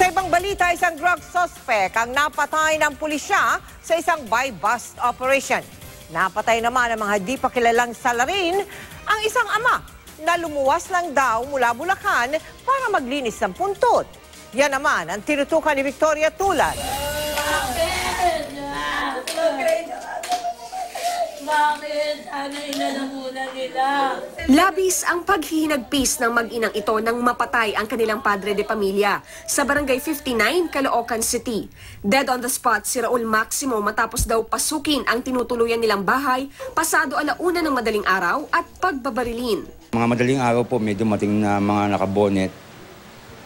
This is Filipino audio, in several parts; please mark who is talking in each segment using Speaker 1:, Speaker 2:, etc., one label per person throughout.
Speaker 1: Sa ibang balita, isang drug suspect ang napatay ng pulisya sa isang buy-bust operation. Napatay naman ang mga di pa kilalang salarin ang isang ama na lumuwas lang daw mula Bulacan para maglinis ng puntod. Yan naman ang tinutukan ni Victoria Tulad.
Speaker 2: Bakit? Ano inalamunan nila?
Speaker 3: Labis ang paghihinagpis ng mag-inang ito nang mapatay ang kanilang padre de pamilya sa Barangay 59, Caloocan City. Dead on the spot si Raul Maximo matapos daw pasukin ang tinutuluyan nilang bahay pasado 1:00 ng madaling araw at pagbabarilin.
Speaker 4: Mga madaling araw po may dumating na mga nakabonet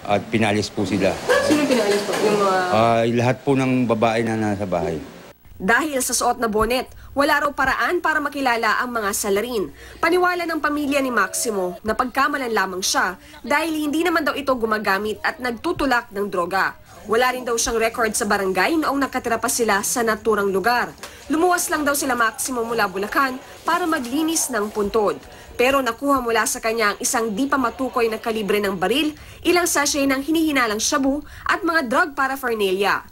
Speaker 4: at pinalis po sila.
Speaker 3: Sino pinalis po? Yung
Speaker 4: Lahat po ng babae na nasa bahay.
Speaker 3: Dahil sa suot na bonet, wala raw paraan para makilala ang mga salarin. Paniwala ng pamilya ni Maximo na pagkamalan lamang siya dahil hindi naman daw ito gumagamit at nagtutulak ng droga. Wala rin daw siyang record sa barangay noong nakatira pa sila sa naturang lugar. Lumuwas lang daw sila Maximo mula Bulacan para maglinis ng puntod. Pero nakuha mula sa kanya ang isang di pa matukoy na kalibre ng baril, ilang sachet ng hinihinalang shabu at mga drug paraphernalia.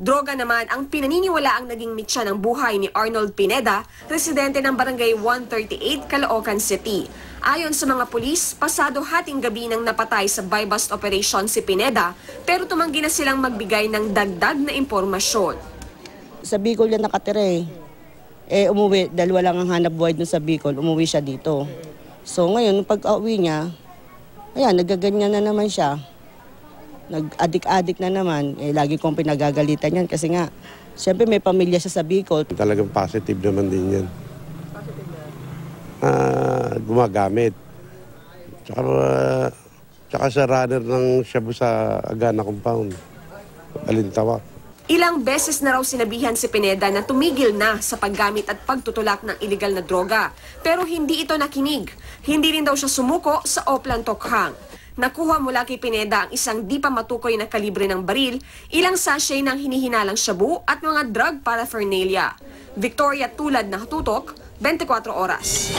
Speaker 3: Droga naman ang pinaniniwala ang naging mitya ng buhay ni Arnold Pineda, residente ng Barangay 138, Caloocan City. Ayon sa mga pulis, pasado hating gabi nang napatay sa buy-bust operation si Pineda, pero tumanggi na silang magbigay ng dagdag na impormasyon.
Speaker 5: Sa Bicol yan nakatira eh. Umuwi, dahil wala ang hanap buhay dun sa Bicol, umuwi siya dito. So ngayon, pag-uwi niya, ayan, nagaganyan na naman siya. Nag-adik-adik na naman. Lagi kong pinagagalitan yan kasi nga, siyempre may pamilya siya sa Bicol.
Speaker 6: Talagang positive naman din yan. Gumagamit. Tsaka sa runner ng shabu sa Agana compound. Alintawak.
Speaker 3: Ilang beses na raw sinabihan si Pineda na tumigil na sa paggamit at pagtutulak ng iligal na droga. Pero hindi ito nakinig. Hindi rin daw siya sumuko sa Oplan Tokhang. Nakuha mula kay Pineda ang isang di pa matukoy na kalibre ng baril, ilang sachet ng hinihinalang shabu at mga drug paraphernalia. Victoria Tulad, Nakatutok, 24 Oras.